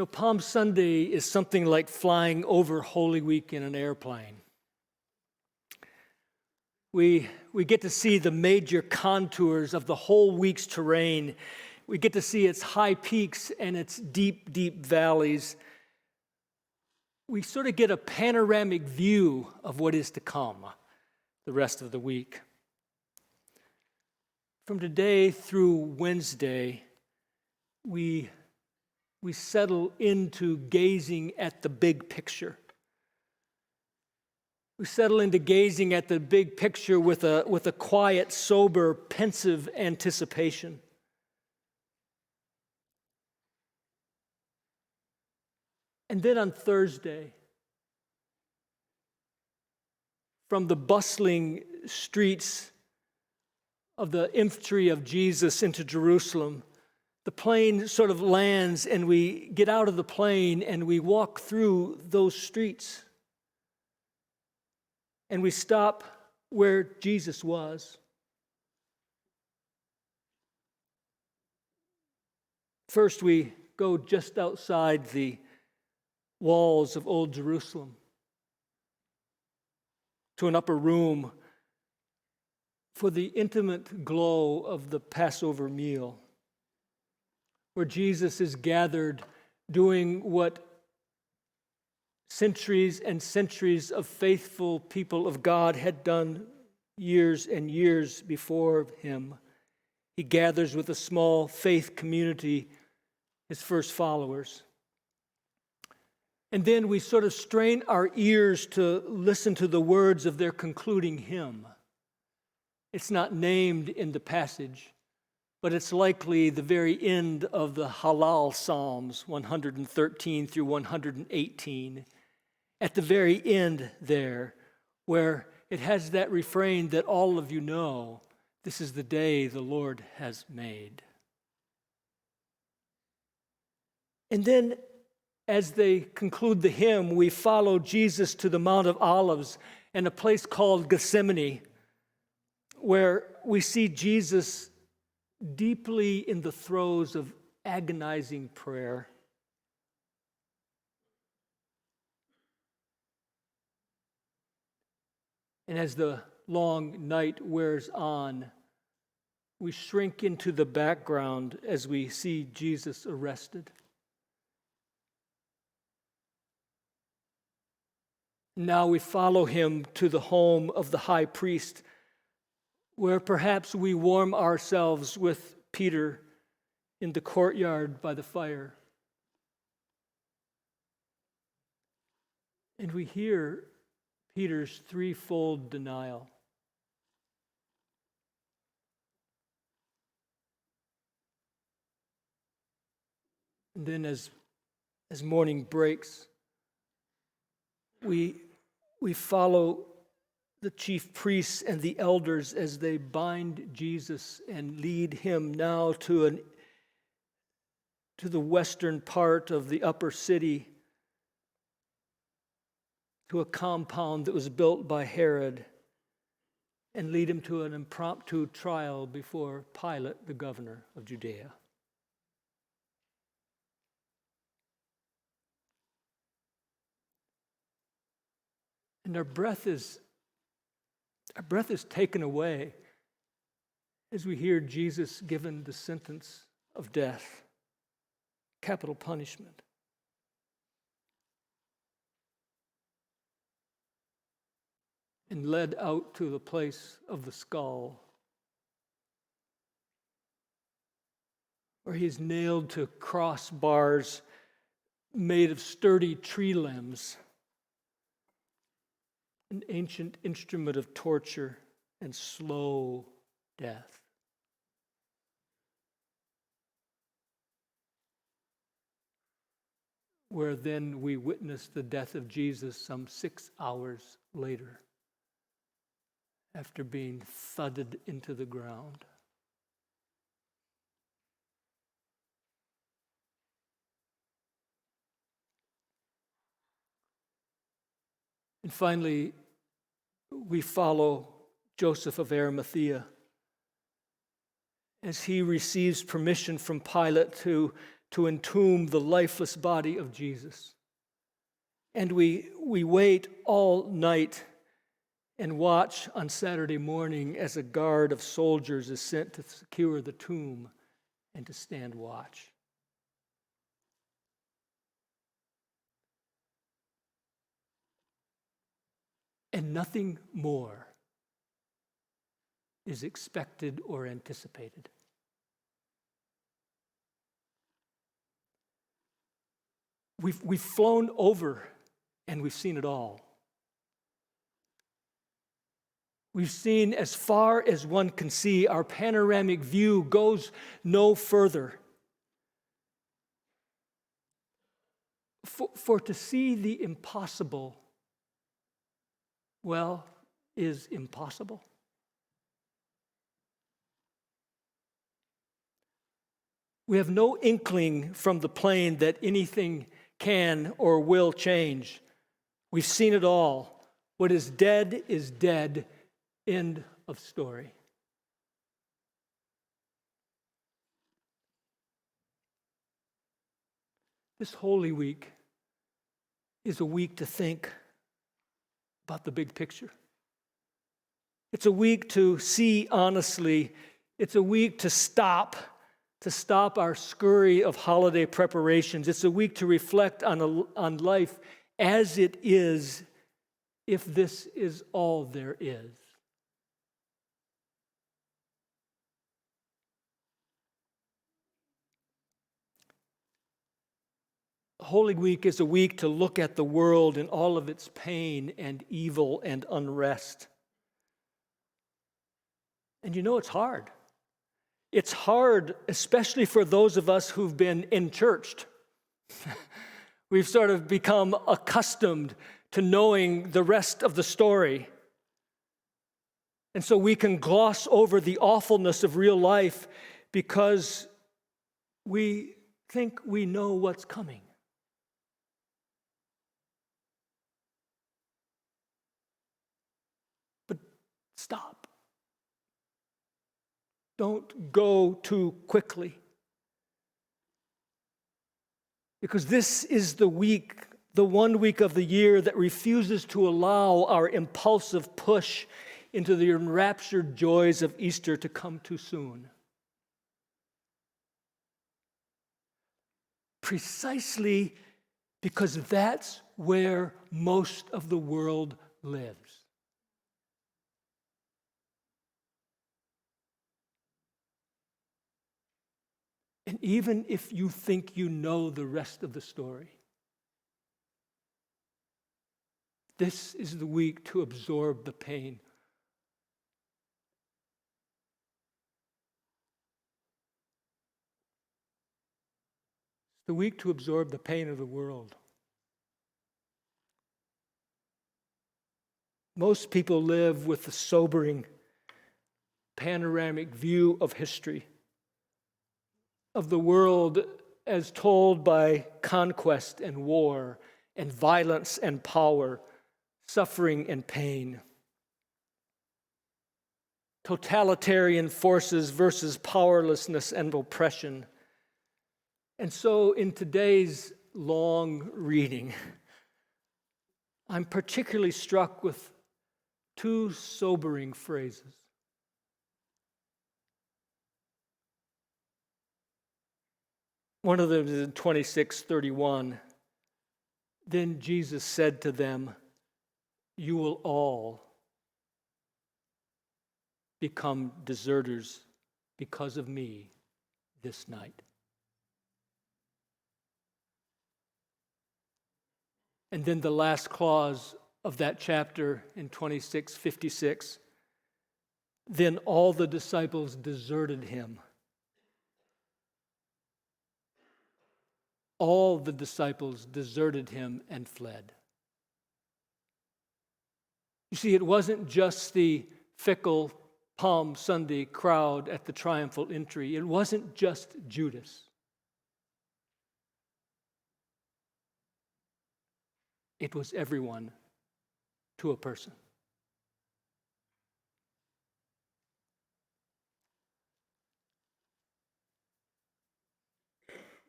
Palm Sunday is something like flying over Holy Week in an airplane. We get to see the major contours of the whole week's terrain. We get to see its high peaks and its deep, deep valleys. We sort of get a panoramic view of what is to come the rest of the week. From today through Wednesday, we settle into gazing at the big picture. We settle into gazing at the big picture with a quiet, sober, pensive anticipation. And then on Thursday, from the bustling streets of the infantry of Jesus into Jerusalem, the plane sort of lands, and we get out of the plane and we walk through those streets. And we stop where Jesus was. First, we go just outside the walls of Old Jerusalem to an upper room for the intimate glow of the Passover meal, where Jesus is gathered doing what centuries and centuries of faithful people of God had done years and years before him. He gathers with a small faith community, his first followers. And then we sort of strain our ears to listen to the words of their concluding hymn. It's not named in the passage, but it's likely the very end of the Hallel Psalms, 113 through 118. At the very end there, where it has that refrain that all of you know, this is the day the Lord has made. And then, as they conclude the hymn, we follow Jesus to the Mount of Olives and a place called Gethsemane, where we see Jesus deeply in the throes of agonizing prayer. And as the long night wears on, we shrink into the background as we see Jesus arrested. Now we follow him to the home of the high priest, where perhaps we warm ourselves with Peter in the courtyard by the fire. And we hear Peter's threefold denial. And then as morning breaks, we follow the chief priests and the elders as they bind Jesus and lead him now to the western part of the upper city, to a compound that was built by Herod, and lead him to an impromptu trial before Pilate, the governor of Judea. And our breath is taken away as we hear Jesus given the sentence of death, capital punishment. And led out to the place of the skull, where he's nailed to crossbars made of sturdy tree limbs, an ancient instrument of torture and slow death. Where then we witness the death of Jesus some 6 hours later, after being thudded into the ground. And finally, we follow Joseph of Arimathea as he receives permission from Pilate to to entomb the lifeless body of Jesus. And we wait all night and watch on Saturday morning as a guard of soldiers is sent to secure the tomb and to stand watch. And nothing more is expected or anticipated. We've flown over and we've seen it all. We've seen as far as one can see. Our panoramic view goes no further. For to see the impossible, well, is impossible. We have no inkling from the plane that anything can or will change. We've seen it all. What is dead is dead. End of story. This Holy Week is a week to think about the big picture. It's a week to see honestly. It's a week to stop our scurry of holiday preparations. It's a week to reflect on life as it is, if this is all there is. Holy Week is a week to look at the world in all of its pain and evil and unrest. And you know it's hard. It's hard, especially for those of us who've been in-churched. We've sort of become accustomed to knowing the rest of the story. And so we can gloss over the awfulness of real life because we think we know what's coming. But stop. Don't go too quickly. Because this is the week, the 1 week of the year that refuses to allow our impulsive push into the enraptured joys of Easter to come too soon. Precisely because that's where most of the world lives. And even if you think you know the rest of the story, this is the week to absorb the pain. It's the week to absorb the pain of the world. Most people live with the sobering, panoramic view of history, of the world as told by conquest and war and violence and power, suffering and pain. Totalitarian forces versus powerlessness and oppression. And so in today's long reading, I'm particularly struck with two sobering phrases. One of them is in 26:31. Then Jesus said to them, "You will all become deserters because of me this night." And then the last clause of that chapter in 26:56, then all the disciples deserted him. All the disciples deserted him and fled. You see, it wasn't just the fickle Palm Sunday crowd at the triumphal entry. It wasn't just Judas. It was everyone to a person.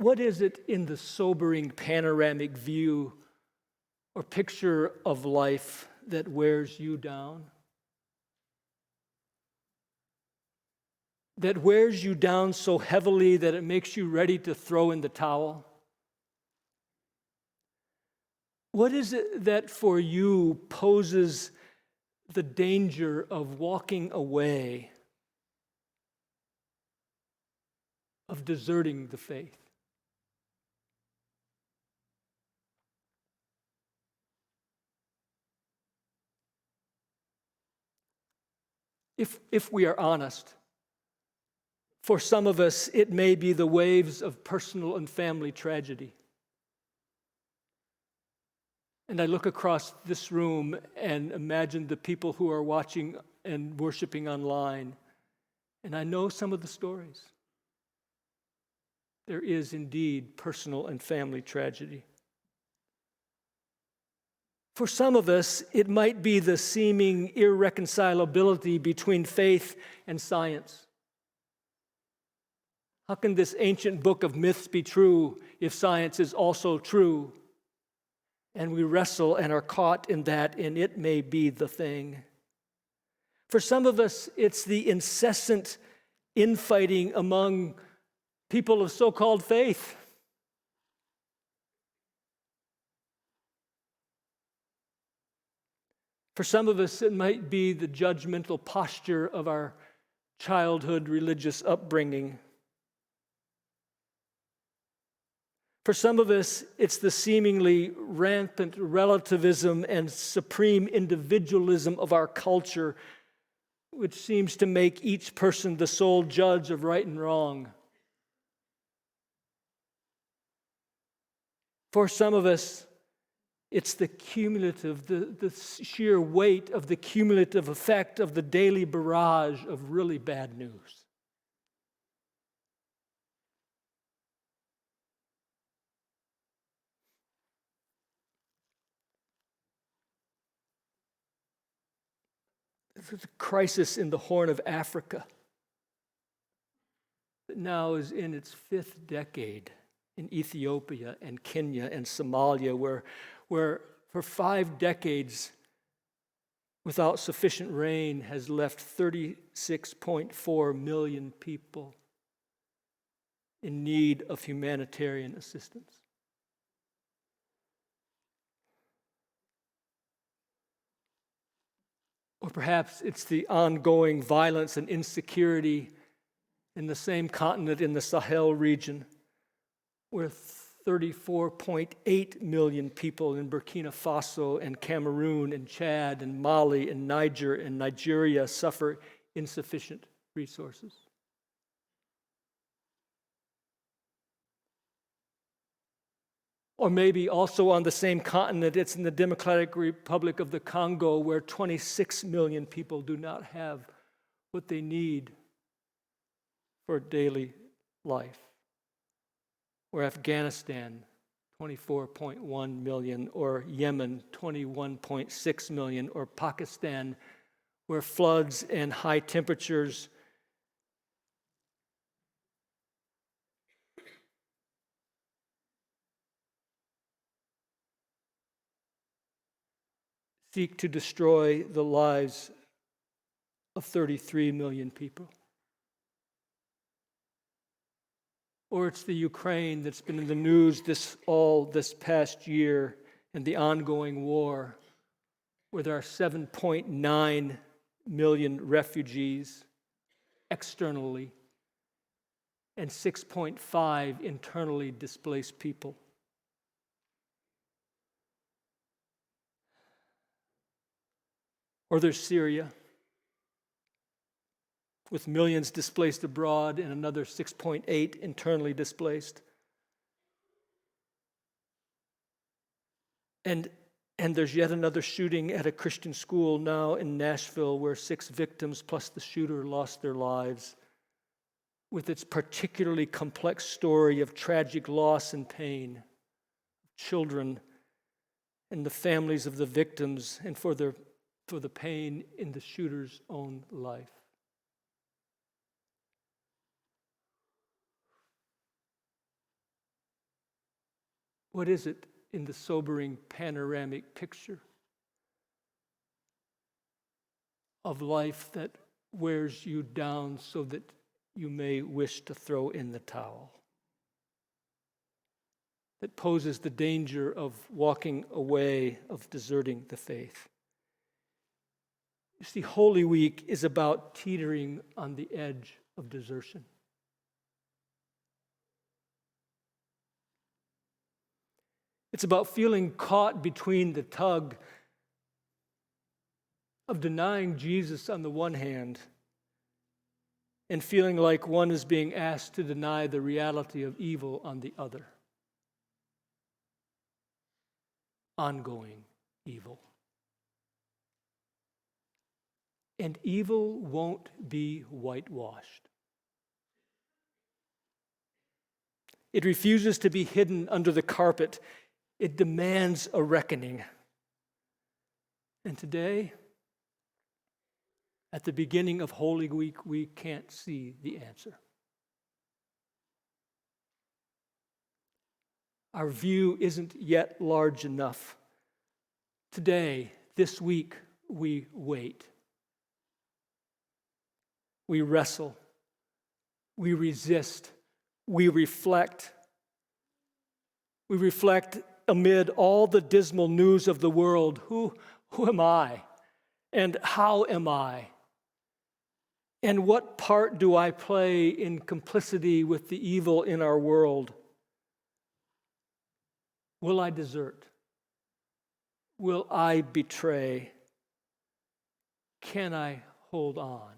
What is it in the sobering panoramic view or picture of life that wears you down? That wears you down so heavily that it makes you ready to throw in the towel? What is it that for you poses the danger of walking away, of deserting the faith? If we are honest, for some of us, it may be the waves of personal and family tragedy. And I look across this room and imagine the people who are watching and worshiping online, and I know some of the stories. There is indeed personal and family tragedy. For some of us, it might be the seeming irreconcilability between faith and science. How can this ancient book of myths be true if science is also true? And we wrestle and are caught in that, and it may be the thing. For some of us, it's the incessant infighting among people of so-called faith. For some of us, it might be the judgmental posture of our childhood religious upbringing. For some of us, it's the seemingly rampant relativism and supreme individualism of our culture, which seems to make each person the sole judge of right and wrong. For some of us, it's the cumulative, the sheer weight of the cumulative effect of the daily barrage of really bad news. The crisis in the Horn of Africa that now is in its 5th decade in Ethiopia and Kenya and Somalia, where for 5 decades without sufficient rain has left 36.4 million people in need of humanitarian assistance. Or perhaps it's the ongoing violence and insecurity in the same continent in the Sahel region, where 34.8 million people in Burkina Faso and Cameroon and Chad and Mali and Niger and Nigeria suffer insufficient resources. Or maybe also on the same continent, it's in the Democratic Republic of the Congo, where 26 million people do not have what they need for daily life. Or Afghanistan, 24.1 million, or Yemen, 21.6 million, or Pakistan, where floods and high temperatures seek to destroy the lives of 33 million people. Or it's the Ukraine that's been in the news this past year, and the ongoing war, where there are 7.9 million refugees externally and 6.5 internally displaced people. Or there's Syria, with millions displaced abroad and another 6.8 internally displaced. And there's yet another shooting at a Christian school now in Nashville, where 6 victims plus the shooter lost their lives, with its particularly complex story of tragic loss and pain, children and the families of the victims, and for the pain in the shooter's own life. What is it in the sobering panoramic picture of life that wears you down so that you may wish to throw in the towel? That poses the danger of walking away, of deserting the faith. You see, Holy Week is about teetering on the edge of desertion. It's about feeling caught between the tug of denying Jesus on the one hand and feeling like one is being asked to deny the reality of evil on the other. Ongoing evil. And evil won't be whitewashed. It refuses to be hidden under the carpet. It demands a reckoning. And today, at the beginning of Holy Week, we can't see the answer. Our view isn't yet large enough. Today, this week, we wait. We wrestle. We resist. We reflect. We reflect amid all the dismal news of the world. Who am I? And how am I? And what part do I play in complicity with the evil in our world? Will I desert? Will I betray? Can I hold on?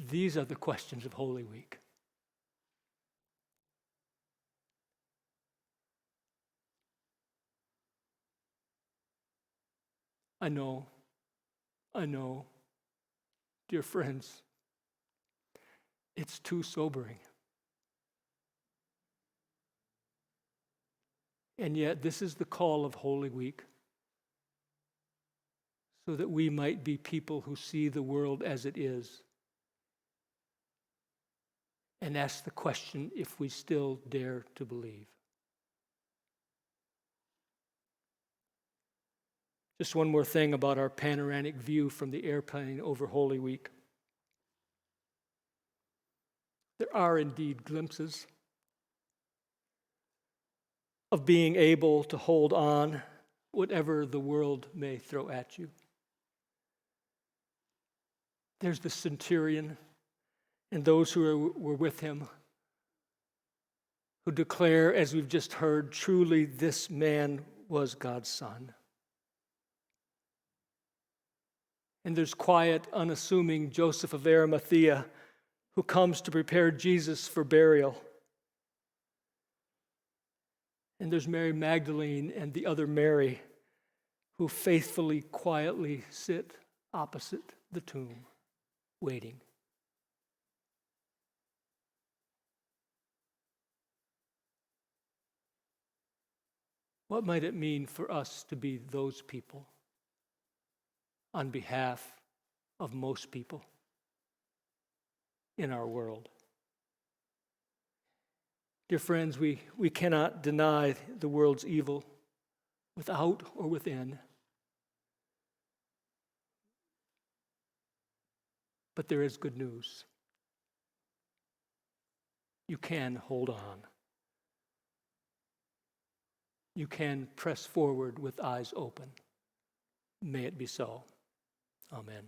These are the questions of Holy Week. I know, dear friends, it's too sobering. And yet, this is the call of Holy Week, so that we might be people who see the world as it is and ask the question if we still dare to believe. Just one more thing about our panoramic view from the airplane over Holy Week. There are indeed glimpses of being able to hold on whatever the world may throw at you. There's the centurion and those who were with him who declare, as we've just heard, truly this man was God's son. And there's quiet, unassuming Joseph of Arimathea who comes to prepare Jesus for burial. And there's Mary Magdalene and the other Mary who faithfully, quietly sit opposite the tomb, waiting. What might it mean for us to be those people on behalf of most people in our world? Dear friends, we cannot deny the world's evil without or within. But there is good news. You can hold on. You can press forward with eyes open. May it be so. Amen.